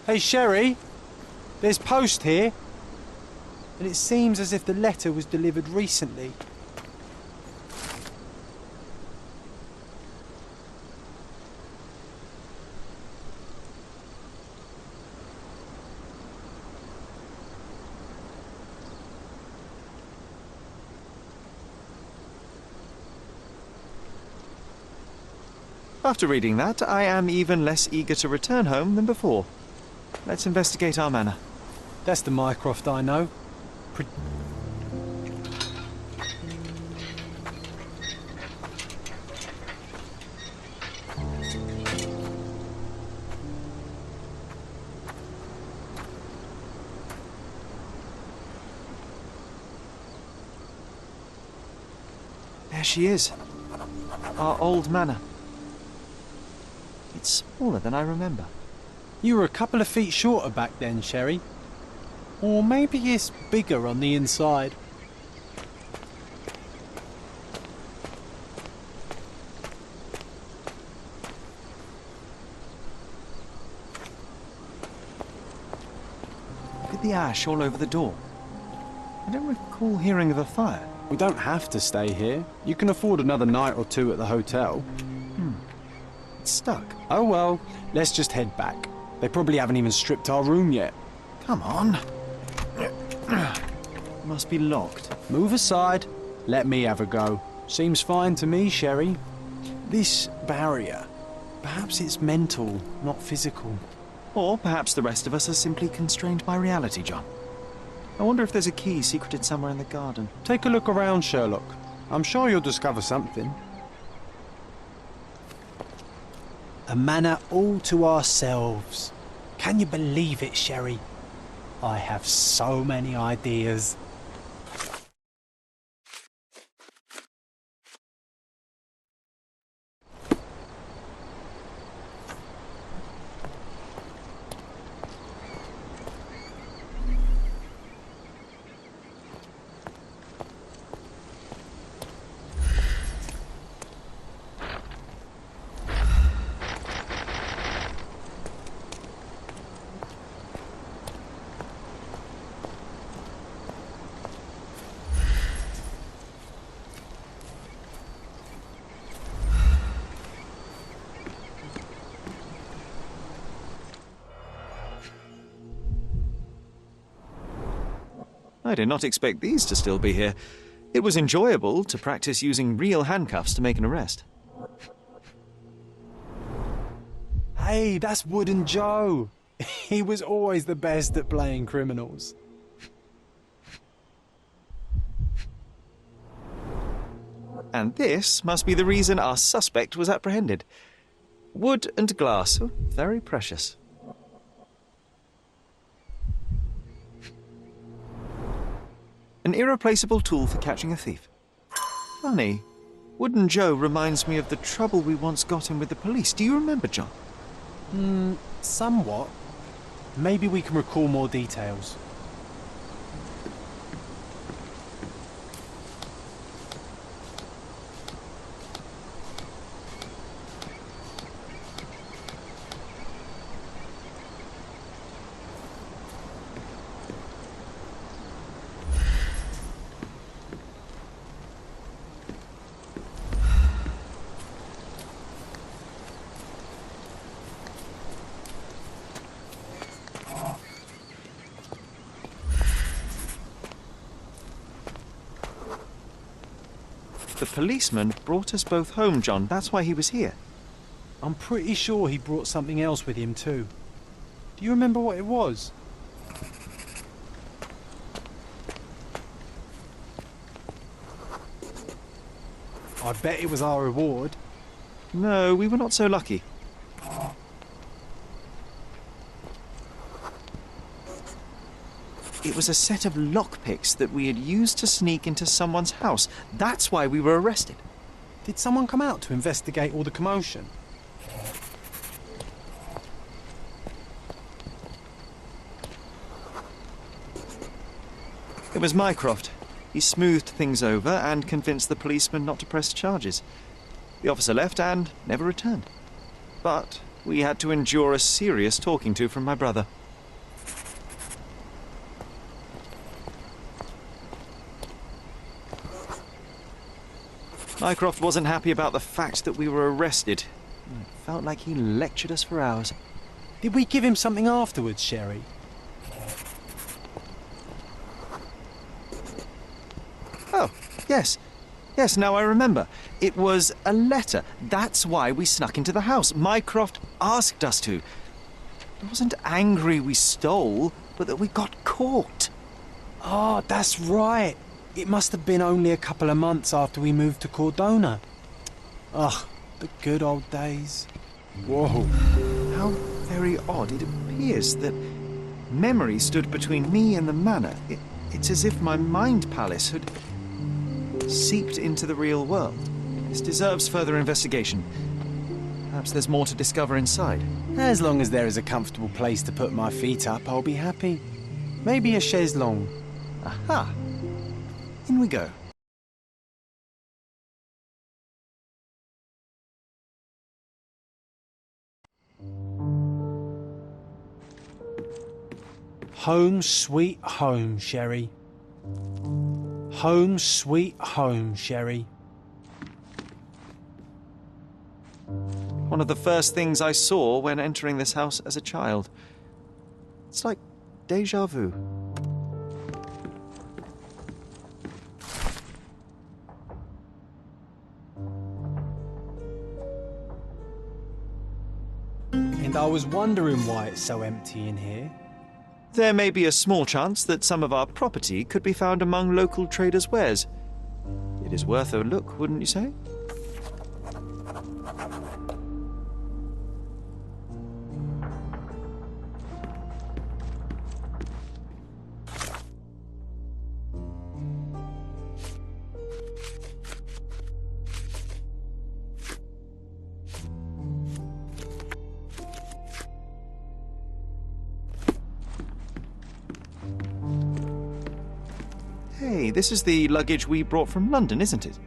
Hey, Sherry, there's post here, and it seems as if the letter was delivered recently. After reading that, I am even less eager to return home than before. Let's investigate our manor. That's the Mycroft I know. There she is. Our old manor. It's smaller than I remember. You were a couple of feet shorter back then, Sherry. Or maybe it's bigger on the inside. Look at the ash all over the door. I don't recall hearing of a fire. We don't have to stay here. You can afford another night or two at the hotel. It's stuck. Oh well, let's just head back. They probably haven't even stripped our room yet. Come on. Must be locked. Move aside. Let me have a go. Seems fine to me, Sherry. This barrier, perhaps it's mental, not physical. Or perhaps the rest of us are simply constrained by reality, John. I wonder if there's a key secreted somewhere in the garden. Take a look around, Sherlock. I'm sure you'll discover something. A manor all to ourselves. Can you believe it, Sherry? I have so many ideas. I did not expect these to still be here. It was enjoyable to practice using real handcuffs to make an arrest. Hey, that's Wooden Joe. He was always the best at playing criminals. And this must be the reason our suspect was apprehended. Wood and glass, very precious. An irreplaceable tool for catching a thief. Funny, Wooden Joe reminds me of the trouble we once got in with the police. Do you remember, John? Somewhat. Maybe we can recall more details. The policeman brought us both home, John. That's why he was here. I'm pretty sure he brought something else with him too. Do you remember what it was? I bet it was our reward. No, we were not so lucky. It was a set of lockpicks that we had used to sneak into someone's house. That's why we were arrested. Did someone come out to investigate all the commotion? It was Mycroft. He smoothed things over and convinced the policeman not to press charges. The officer left and never returned. But we had to endure a serious talking to from my brother. Mycroft wasn't happy about the fact that we were arrested. It felt like he lectured us for hours. Did we give him something afterwards, Sherry? Oh, yes. Yes, now I remember. It was a letter. That's why we snuck into the house. Mycroft asked us to. He wasn't angry we stole, but that we got caught. Oh, that's right. It must have been only a couple of months after we moved to Cordona. Ugh, the good old days. Whoa. How very odd. It appears that memory stood between me and the manor. It's as if my mind palace had seeped into the real world. This deserves further investigation. Perhaps there's more to discover inside. As long as there is a comfortable place to put my feet up, I'll be happy. Maybe a chaise longue. Aha! In we go. Home sweet home, Sherry. Home sweet home, Sherry. One of the first things I saw when entering this house as a child. It's like déjà vu. And I was wondering why it's so empty in here. There may be a small chance that some of our property could be found among local traders' wares. It is worth a look, wouldn't you say? Hey, this is the luggage we brought from London, isn't it?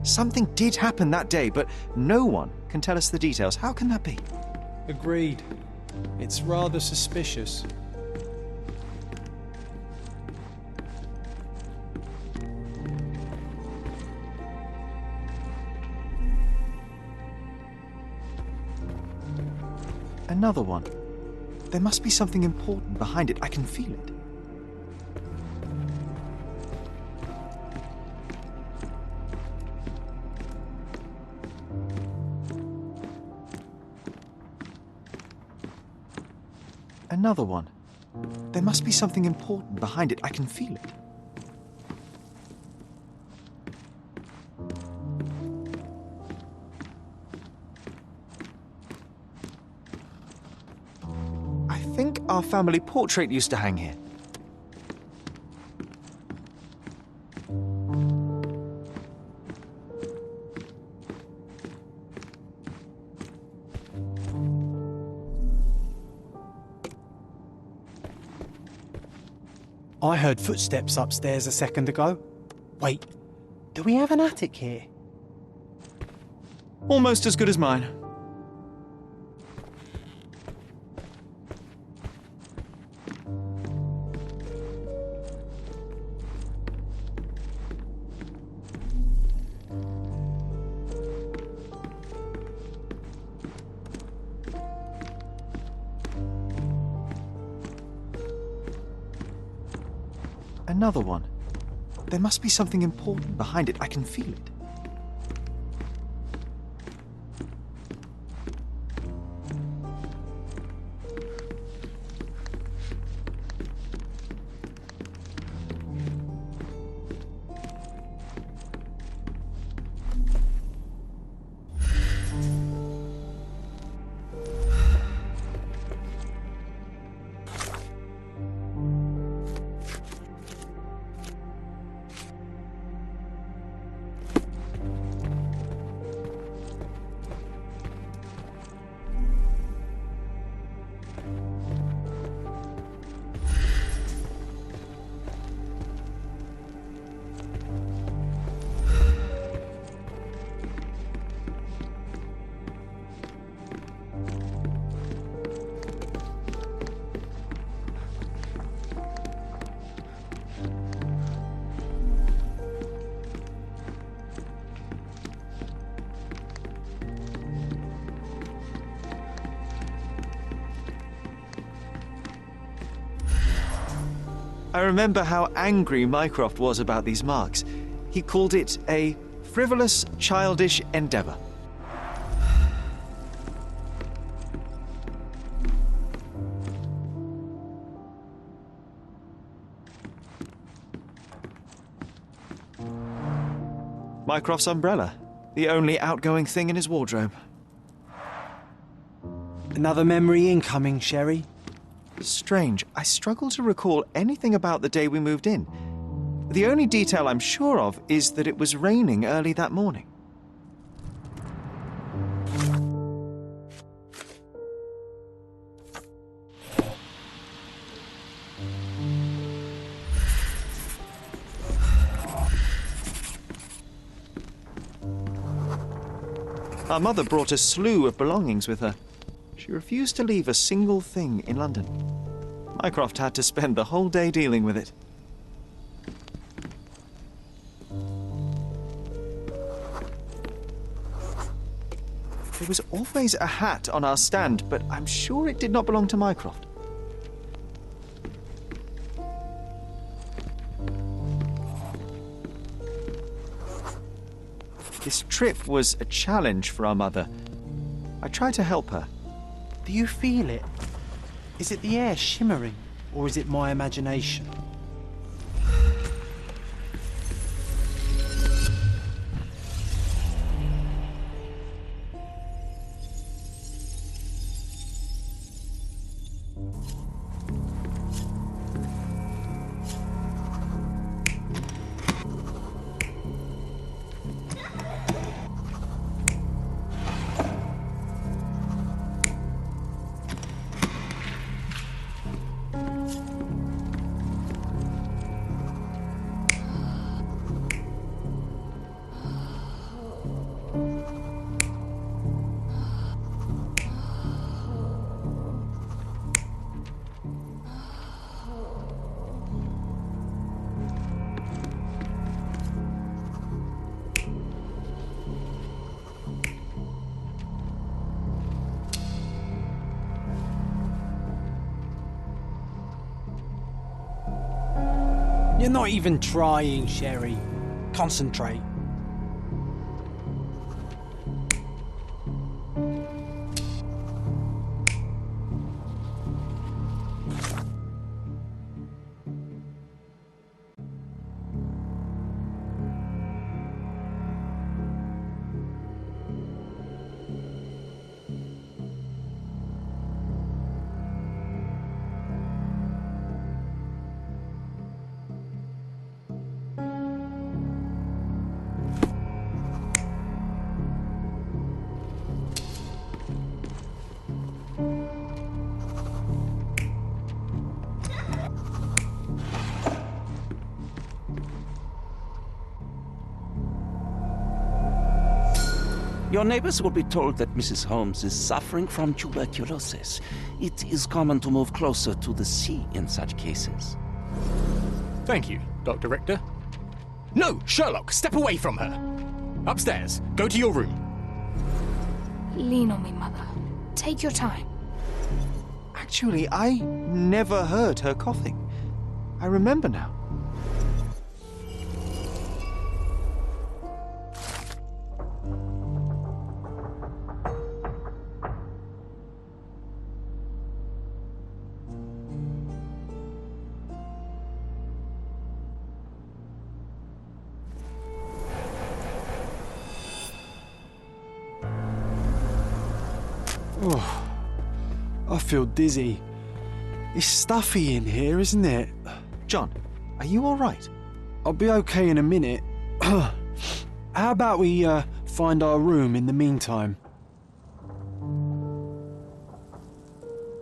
Something did happen that day, but no one can tell us the details. How can that be? Agreed. It's rather suspicious. Another one. There must be something important behind it. I can feel it. Another one. There must be something important behind it. I can feel it. I think our family portrait used to hang here. I heard footsteps upstairs a second ago. Wait, do we have an attic here? Almost as good as mine. Another one. There must be something important behind it. I can feel it. I remember how angry Mycroft was about these marks. He called it a frivolous, childish endeavour. Mycroft's umbrella, the only outgoing thing in his wardrobe. Another memory incoming, Sherry. Strange. I struggle to recall anything about the day we moved in. The only detail I'm sure of is that it was raining early that morning. Our mother brought a slew of belongings with her. She refused to leave a single thing in London. Mycroft had to spend the whole day dealing with it. There was always a hat on our stand, but I'm sure it did not belong to Mycroft. This trip was a challenge for our mother. I tried to help her. Do you feel it? Is it the air shimmering, or is it my imagination? You're not even trying, Sherry. Concentrate. Your neighbors will be told that Mrs. Holmes is suffering from tuberculosis. It is common to move closer to the sea in such cases. Thank you, Dr. Richter. No, Sherlock, step away from her. Upstairs, go to your room. Lean on me, Mother. Take your time. Actually, I never heard her coughing. I remember now. Oh, I feel dizzy. It's stuffy in here, isn't it? John, are you all right? I'll be okay in a minute. How about we find our room in the meantime?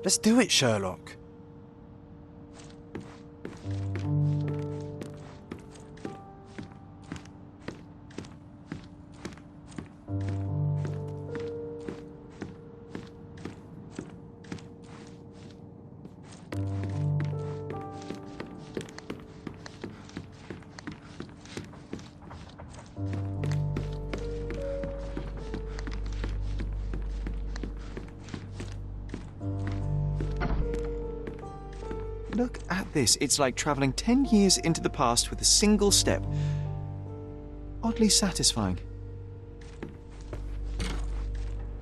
Let's do it, Sherlock. Look at this. It's like travelling 10 years into the past with a single step. Oddly satisfying.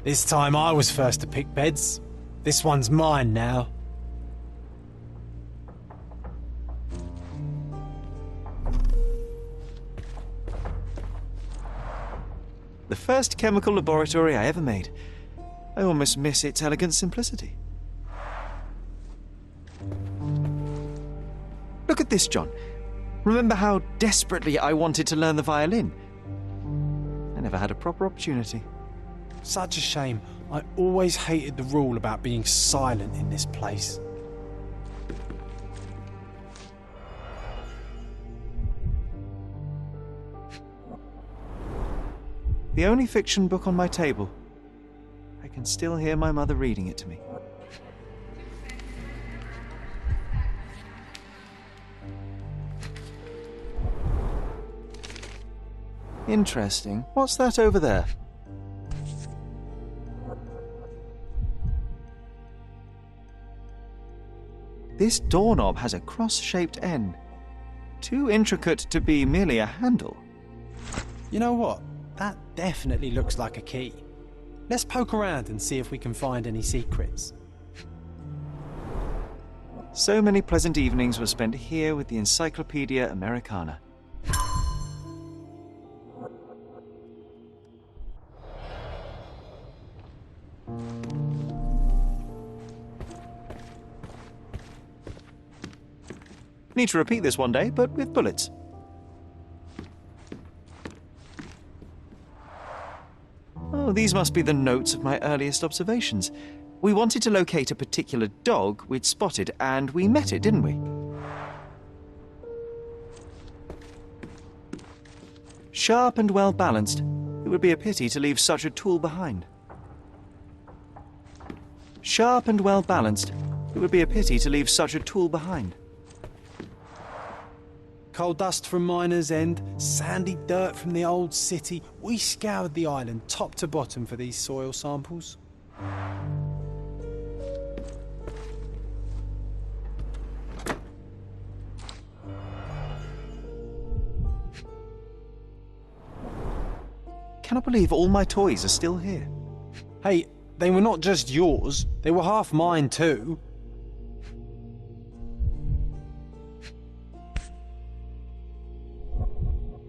This time I was first to pick beds. This one's mine now. The first chemical laboratory I ever made. I almost miss its elegant simplicity. Look at this, John. Remember how desperately I wanted to learn the violin? I never had a proper opportunity. Such a shame. I always hated the rule about being silent in this place. The only fiction book on my table. I can still hear my mother reading it to me. Interesting. What's that over there? This doorknob has a cross-shaped end. Too intricate to be merely a handle. You know what? That definitely looks like a key. Let's poke around and see if we can find any secrets. So many pleasant evenings were spent here with the Encyclopedia Americana. Need to repeat this one day, but with bullets. Oh, these must be the notes of my earliest observations. We wanted to locate a particular dog we'd spotted, and we met it, didn't we? Sharp and well balanced. It would be a pity to leave such a tool behind. Sharp and well balanced. It would be a pity to leave such a tool behind. Coal dust from Miner's End, sandy dirt from the old city. We scoured the island top to bottom for these soil samples. Cannot believe all my toys are still here. Hey, they were not just yours, they were half mine too.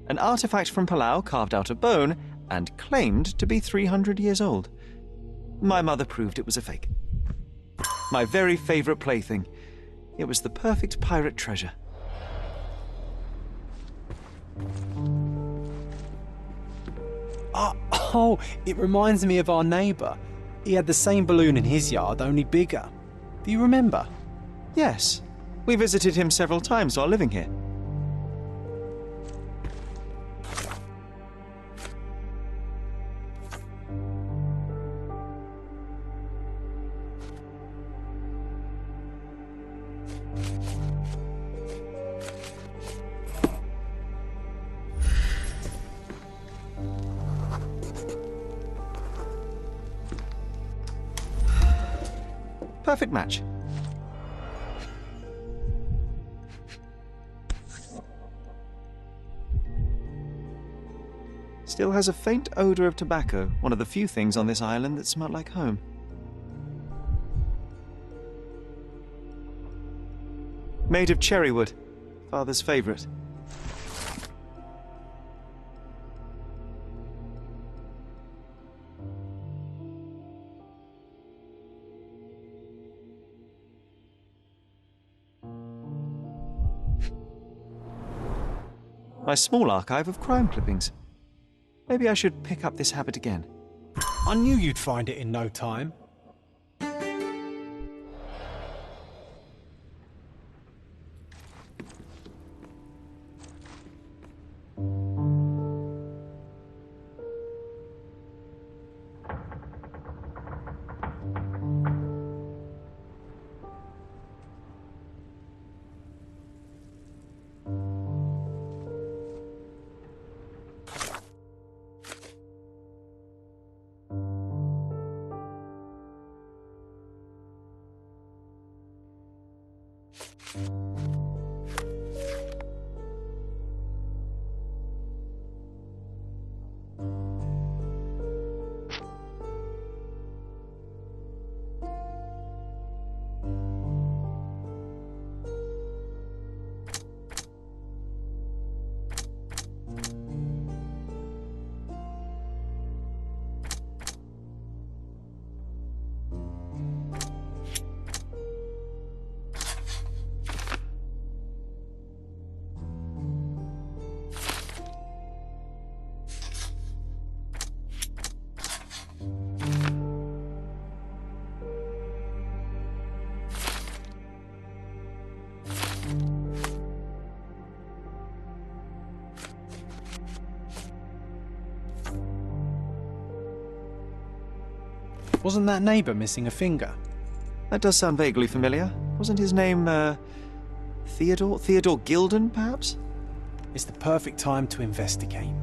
An artifact from Palau carved out of bone and claimed to be 300 years old. My mother proved it was a fake. My very favourite plaything. It was the perfect pirate treasure. Oh, it reminds me of our neighbour. He had the same balloon in his yard, only bigger. Do you remember? Yes, we visited him several times while living here. Perfect match. Still has a faint odour of tobacco, one of the few things on this island that smell like home. Made of cherry wood, Father's favourite. my small archive of crime clippings. Maybe I should pick up this habit again. I knew you'd find it in no time. Wasn't that neighbour missing a finger? That does sound vaguely familiar. Wasn't his name, Theodore? Theodore Gilden, perhaps? It's the perfect time to investigate.